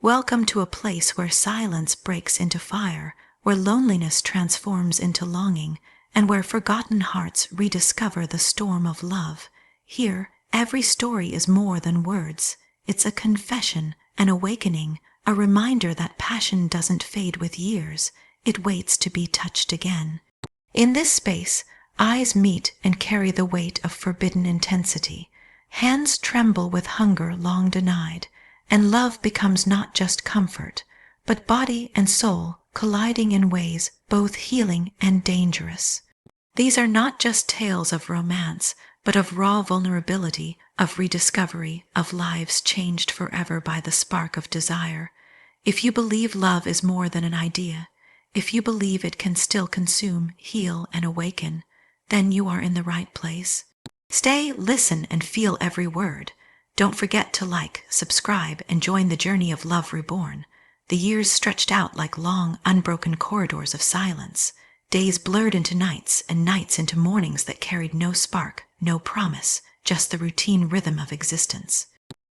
Welcome to a place where silence breaks into fire, where loneliness transforms into longing, and where forgotten hearts rediscover the storm of love. Here, every story is more than words. It's a confession, an awakening, a reminder that passion doesn't fade with years. It waits to be touched again. In this space, eyes meet and carry the weight of forbidden intensity. Hands tremble with hunger long denied, and love becomes not just comfort, but body and soul colliding in ways both healing and dangerous. These are not just tales of romance, but of raw vulnerability, of rediscovery, of lives changed forever by the spark of desire. If you believe love is more than an idea, if you believe it can still consume, heal, and awaken, then you are in the right place. Stay, listen, and feel every word. Don't forget to like, subscribe, and join the journey of love reborn. The years stretched out like long, unbroken corridors of silence. Days blurred into nights, and nights into mornings that carried no spark, no promise, just the routine rhythm of existence.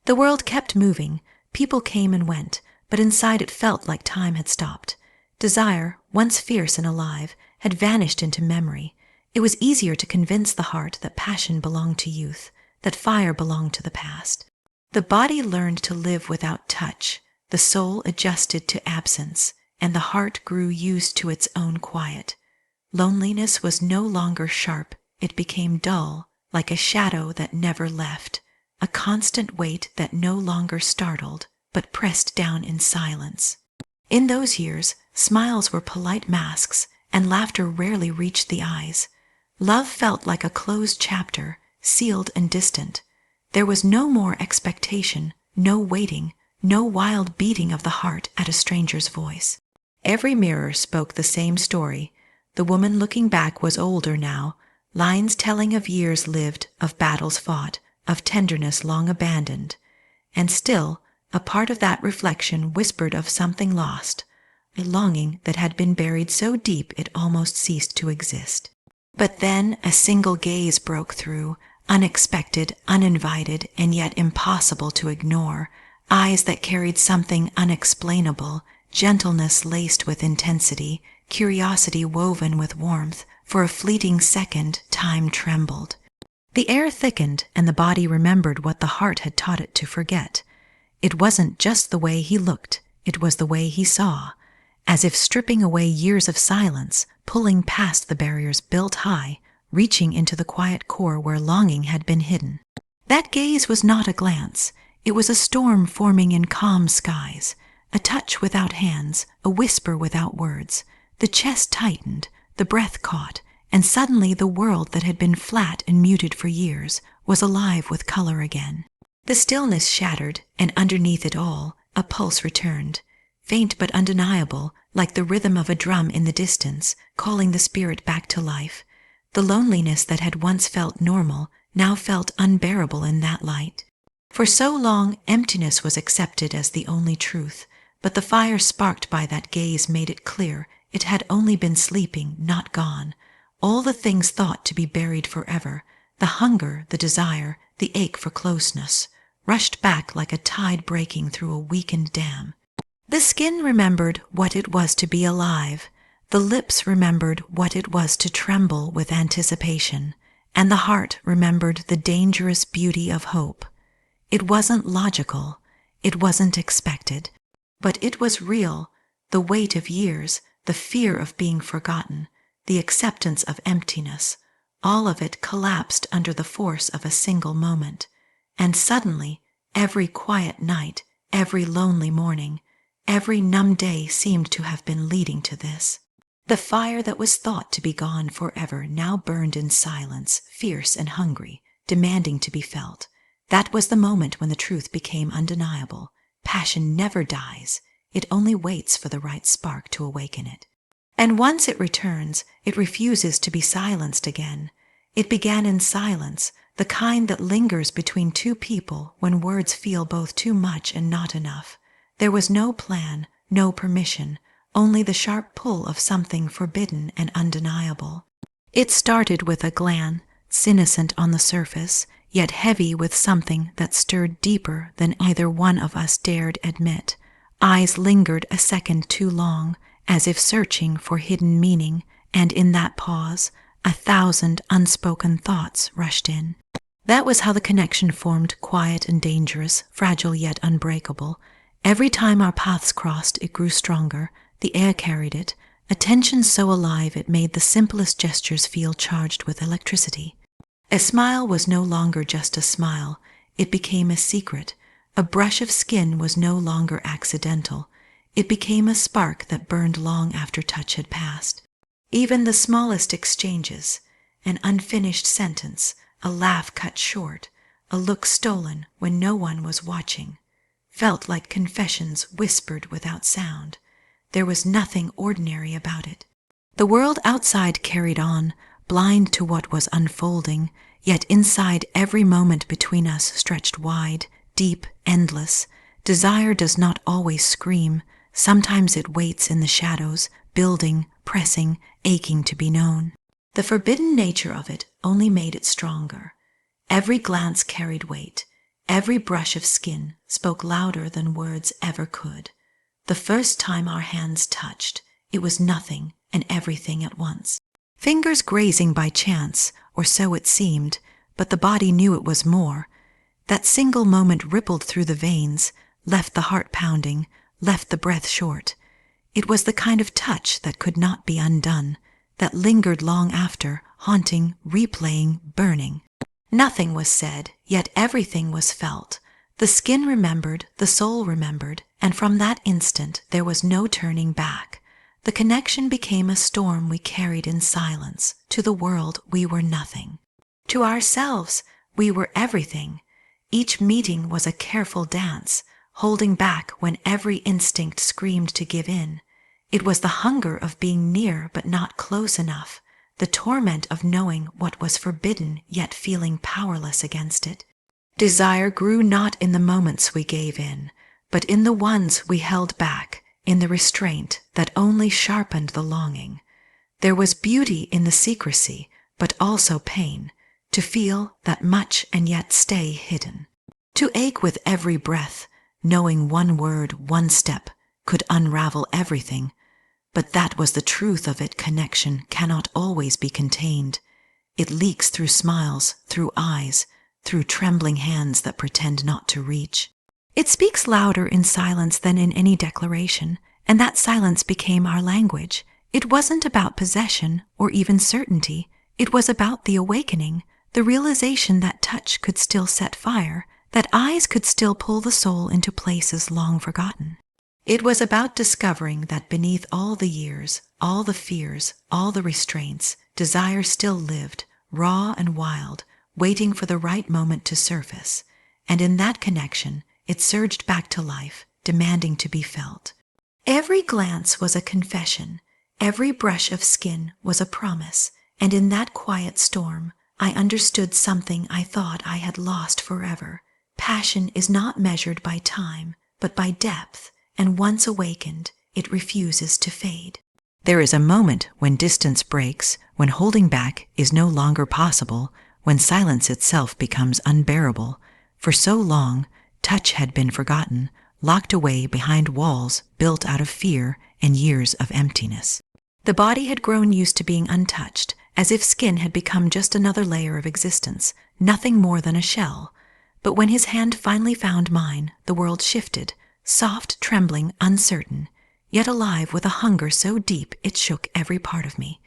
The world kept moving, people came and went, but inside it felt like time had stopped. Desire, once fierce and alive, had vanished into memory. It was easier to convince the heart that passion belonged to youth, that fire belonged to the past. The body learned to live without touch, the soul adjusted to absence, and the heart grew used to its own quiet. Loneliness was no longer sharp, it became dull, like a shadow that never left, a constant weight that no longer startled, but pressed down in silence. In those years, smiles were polite masks, and laughter rarely reached the eyes. Love felt like a closed chapter, sealed and distant. There was no more expectation, no waiting, no wild beating of the heart at a stranger's voice. Every mirror spoke the same story. The woman looking back was older now, lines telling of years lived, of battles fought, of tenderness long abandoned. And still, a part of that reflection whispered of something lost, a longing that had been buried so deep it almost ceased to exist. But then a single gaze broke through, unexpected, uninvited, and yet impossible to ignore, eyes that carried something unexplainable, gentleness laced with intensity, curiosity woven with warmth. For a fleeting second, time trembled. The air thickened, and the body remembered what the heart had taught it to forget. It wasn't just the way he looked, it was the way he saw, as if stripping away years of silence, pulling past the barriers built high, reaching into the quiet core where longing had been hidden. That gaze was not a glance, it was a storm forming in calm skies, a touch without hands, a whisper without words. The chest tightened, the breath caught, and suddenly the world that had been flat and muted for years was alive with color again. The stillness shattered, and underneath it all, a pulse returned, faint but undeniable, like the rhythm of a drum in the distance, calling the spirit back to life. The loneliness that had once felt normal now felt unbearable in that light. For so long, emptiness was accepted as the only truth, but the fire sparked by that gaze made it clear it had only been sleeping, not gone. All the things thought to be buried forever, the hunger, the desire, the ache for closeness, rushed back like a tide breaking through a weakened dam. The skin remembered what it was to be alive, the lips remembered what it was to tremble with anticipation, and the heart remembered the dangerous beauty of hope. It wasn't logical, it wasn't expected, but it was real, the weight of years, the fear of being forgotten, the acceptance of emptiness, all of it collapsed under the force of a single moment. And suddenly, every quiet night, every lonely morning, every numb day seemed to have been leading to this. The fire that was thought to be gone forever now burned in silence, fierce and hungry, demanding to be felt. That was the moment when the truth became undeniable. Passion never dies. It only waits for the right spark to awaken it. And once it returns, it refuses to be silenced again. It began in silence, the kind that lingers between two people when words feel both too much and not enough. There was no plan, no permission, only the sharp pull of something forbidden and undeniable. It started with a glance, innocent on the surface, yet heavy with something that stirred deeper than either one of us dared admit. Eyes lingered a second too long, as if searching for hidden meaning, and in that pause, 1,000 unspoken thoughts rushed in. That was how the connection formed, quiet and dangerous, fragile yet unbreakable. Every time our paths crossed, it grew stronger. The air carried it, a tension so alive it made the simplest gestures feel charged with electricity. A smile was no longer just a smile, it became a secret. A brush of skin was no longer accidental. It became a spark that burned long after touch had passed. Even the smallest exchanges, an unfinished sentence, a laugh cut short, a look stolen when no one was watching, felt like confessions whispered without sound. There was nothing ordinary about it. The world outside carried on, blind to what was unfolding, yet inside every moment between us stretched wide, deep, endless. Desire does not always scream. Sometimes it waits in the shadows, building, pressing, aching to be known. The forbidden nature of it only made it stronger. Every glance carried weight. Every brush of skin spoke louder than words ever could. The first time our hands touched, it was nothing and everything at once. Fingers grazing by chance, or so it seemed, but the body knew it was more. That single moment rippled through the veins, left the heart pounding, left the breath short. It was the kind of touch that could not be undone, that lingered long after, haunting, replaying, burning. Nothing was said, yet everything was felt. The skin remembered, the soul remembered, and from that instant there was no turning back. The connection became a storm we carried in silence. To the world we were nothing. To ourselves we were everything. Each meeting was a careful dance, holding back when every instinct screamed to give in. It was the hunger of being near but not close enough, the torment of knowing what was forbidden yet feeling powerless against it. Desire grew not in the moments we gave in, but in the ones we held back, in the restraint that only sharpened the longing. There was beauty in the secrecy, but also pain, to feel that much and yet stay hidden. To ache with every breath, knowing one word, one step, could unravel everything. But that was the truth of it. Connection cannot always be contained. It leaks through smiles, through eyes, through trembling hands that pretend not to reach. It speaks louder in silence than in any declaration, and that silence became our language. It wasn't about possession or even certainty. It was about the awakening, the realization that touch could still set fire, that eyes could still pull the soul into places long forgotten. It was about discovering that beneath all the years, all the fears, all the restraints, desire still lived, raw and wild, waiting for the right moment to surface. And in that connection, it surged back to life, demanding to be felt. Every glance was a confession. Every brush of skin was a promise. And in that quiet storm, I understood something I thought I had lost forever. Passion is not measured by time, but by depth, and once awakened, it refuses to fade. There is a moment when distance breaks, when holding back is no longer possible, when silence itself becomes unbearable. For so long, touch had been forgotten, locked away behind walls built out of fear and years of emptiness. The body had grown used to being untouched, as if skin had become just another layer of existence, nothing more than a shell. But when his hand finally found mine, the world shifted, soft, trembling, uncertain, yet alive with a hunger so deep it shook every part of me.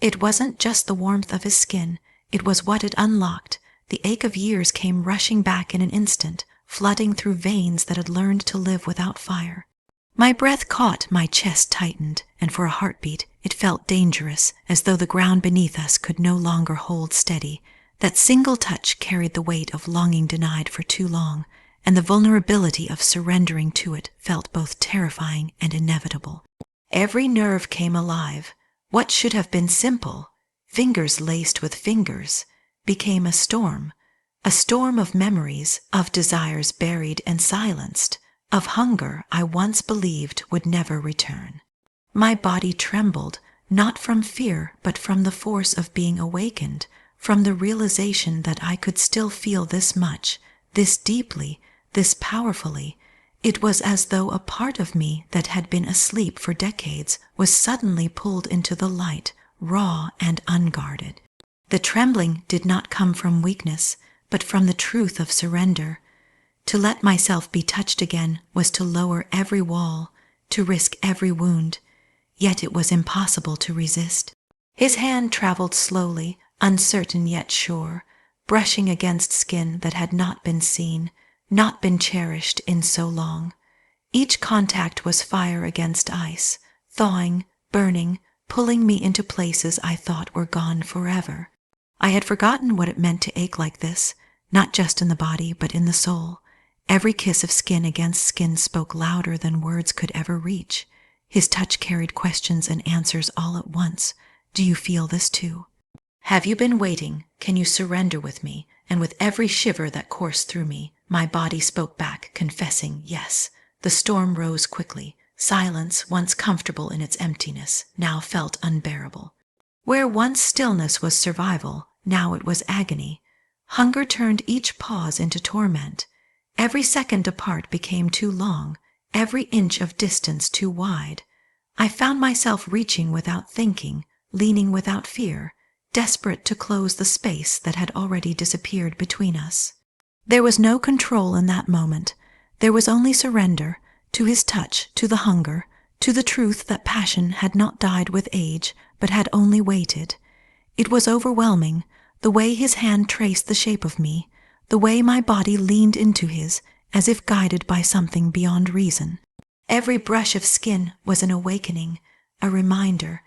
It wasn't just the warmth of his skin, it was what it unlocked. The ache of years came rushing back in an instant, flooding through veins that had learned to live without fire. My breath caught, my chest tightened, and for a heartbeat it felt dangerous, as though the ground beneath us could no longer hold steady. That single touch carried the weight of longing denied for too long, and the vulnerability of surrendering to it felt both terrifying and inevitable. Every nerve came alive. What should have been simple, fingers laced with fingers, became a storm of memories, of desires buried and silenced, of hunger I once believed would never return. My body trembled, not from fear, but from the force of being awakened, from the realization that I could still feel this much, this deeply, this powerfully, It was as though a part of me that had been asleep for decades was suddenly pulled into the light, raw and unguarded. The trembling did not come from weakness, but from the truth of surrender. To let myself be touched again was to lower every wall, to risk every wound, yet it was impossible to resist. His hand traveled slowly, uncertain yet sure, brushing against skin that had not been seen, not been cherished in so long. Each contact was fire against ice, thawing, burning, pulling me into places I thought were gone forever. I had forgotten what it meant to ache like this, not just in the body but in the soul. Every kiss of skin against skin spoke louder than words could ever reach. His touch carried questions and answers all at once. Do you feel this too? Have you been waiting? Can you surrender with me? And with every shiver that coursed through me, my body spoke back, confessing yes. The storm rose quickly. Silence, once comfortable in its emptiness, now felt unbearable. Where once stillness was survival, now it was agony. Hunger turned each pause into torment. Every second apart became too long, every inch of distance too wide. I found myself reaching without thinking, leaning without fear, desperate to close the space that had already disappeared between us. There was no control in that moment. There was only surrender, to his touch, to the hunger, to the truth that passion had not died with age, but had only waited. It was overwhelming, the way his hand traced the shape of me, the way my body leaned into his, as if guided by something beyond reason. Every brush of skin was an awakening, a reminder,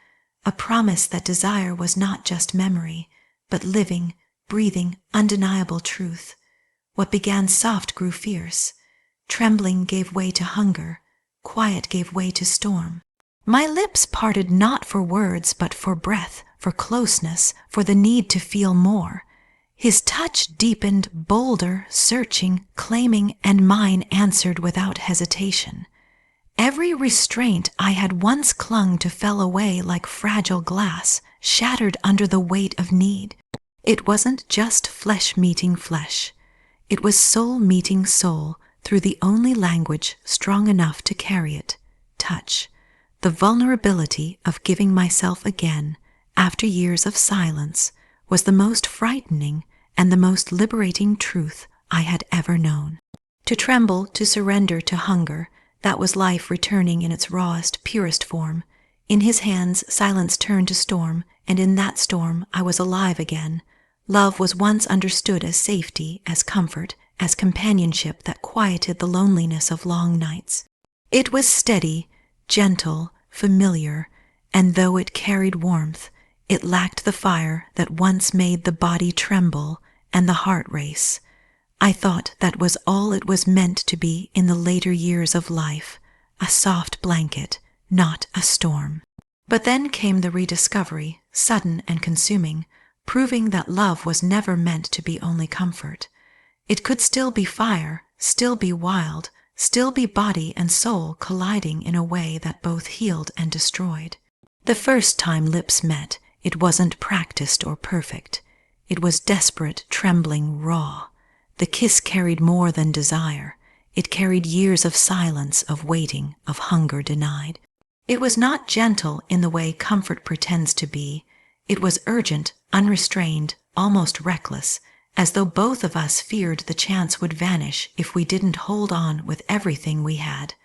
a promise that desire was not just memory, but living, breathing, undeniable truth. What began soft grew fierce. Trembling gave way to hunger. Quiet gave way to storm. My lips parted not for words, but for breath, for closeness, for the need to feel more. His touch deepened, bolder, searching, claiming, and mine answered without hesitation. Every restraint I had once clung to fell away like fragile glass, shattered under the weight of need. It wasn't just flesh meeting flesh. It was soul meeting soul through the only language strong enough to carry it, touch. The vulnerability of giving myself again, after years of silence, was the most frightening and the most liberating truth I had ever known. To tremble, to surrender to hunger, that was life returning in its rawest, purest form. In his hands, silence turned to storm, and in that storm I was alive again. Love was once understood as safety, as comfort, as companionship that quieted the loneliness of long nights. It was steady, gentle, familiar, and though it carried warmth, it lacked the fire that once made the body tremble and the heart race. I thought that was all it was meant to be in the later years of life, a soft blanket, not a storm. But then came the rediscovery, sudden and consuming, proving that love was never meant to be only comfort. It could still be fire, still be wild, still be body and soul colliding in a way that both healed and destroyed. The first time lips met, it wasn't practiced or perfect. It was desperate, trembling, raw. The kiss carried more than desire. It carried years of silence, of waiting, of hunger denied. It was not gentle in the way comfort pretends to be. It was urgent, unrestrained, almost reckless, as though both of us feared the chance would vanish if we didn't hold on with everything we had.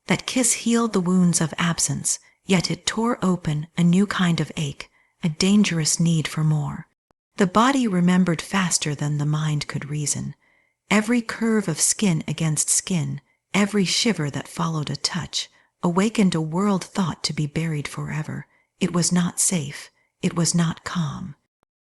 That kiss healed the wounds of absence, yet it tore open a new kind of ache, a dangerous need for more. The body remembered faster than the mind could reason. Every curve of skin against skin, every shiver that followed a touch, awakened a world thought to be buried forever. It was not safe. It was not calm.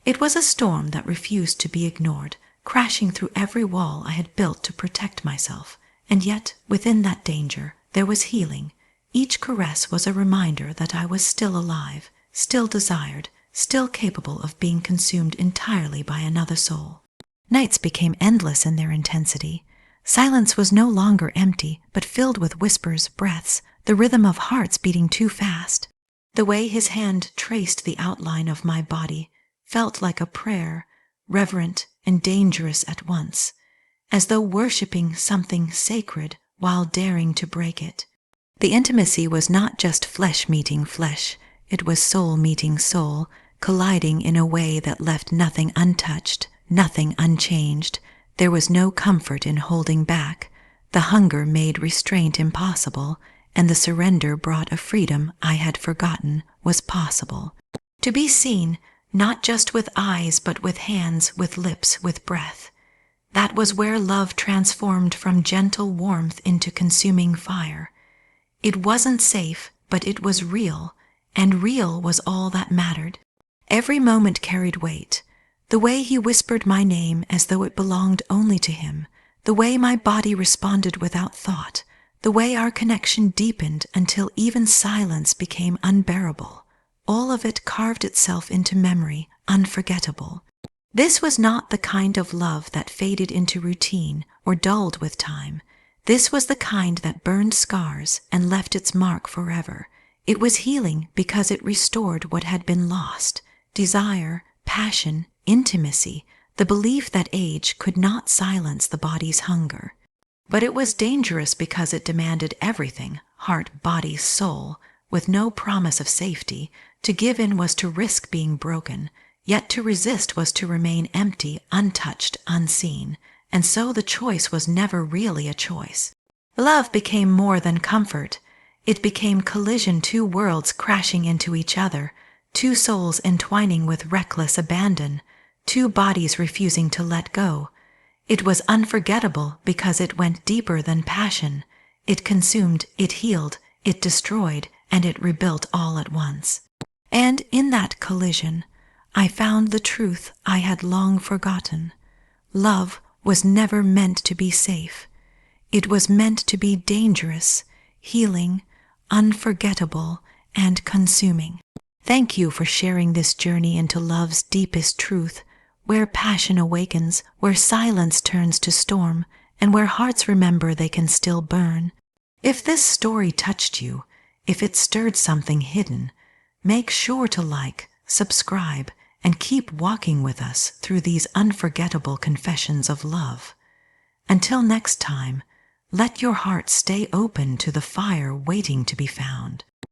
It was a storm that refused to be ignored, crashing through every wall I had built to protect myself. And yet, within that danger, there was healing. Each caress was a reminder that I was still alive, still desired, still capable of being consumed entirely by another soul. Nights became endless in their intensity. Silence was no longer empty, but filled with whispers, breaths, the rhythm of hearts beating too fast. The way his hand traced the outline of my body felt like a prayer, reverent and dangerous at once, as though worshipping something sacred while daring to break it. The intimacy was not just flesh meeting flesh, it was soul meeting soul, colliding in a way that left nothing untouched, nothing unchanged. There was no comfort in holding back. The hunger made restraint impossible, and the surrender brought a freedom I had forgotten was possible. To be seen, not just with eyes but with hands, with lips, with breath. That was where love transformed from gentle warmth into consuming fire. It wasn't safe, but it was real, and real was all that mattered. Every moment carried weight. The way he whispered my name as though it belonged only to him, the way my body responded without thought, the way our connection deepened until even silence became unbearable. All of it carved itself into memory, unforgettable. This was not the kind of love that faded into routine or dulled with time. This was the kind that burned scars and left its mark forever. It was healing because it restored what had been lost: desire, passion, intimacy, the belief that age could not silence the body's hunger. But it was dangerous because it demanded everything, heart, body, soul, with no promise of safety. To give in was to risk being broken, yet to resist was to remain empty, untouched, unseen. And so the choice was never really a choice. Love became more than comfort. It became collision, two worlds crashing into each other, two souls entwining with reckless abandon, two bodies refusing to let go. It was unforgettable because it went deeper than passion. It consumed, it healed, it destroyed, and it rebuilt all at once. And in that collision, I found the truth I had long forgotten. Love was never meant to be safe. It was meant to be dangerous, healing, unforgettable, and consuming. Thank you for sharing this journey into love's deepest truth, where passion awakens, where silence turns to storm, and where hearts remember they can still burn. If this story touched you, if it stirred something hidden, make sure to like, subscribe, and keep walking with us through these unforgettable confessions of love. Until next time, let your heart stay open to the fire waiting to be found.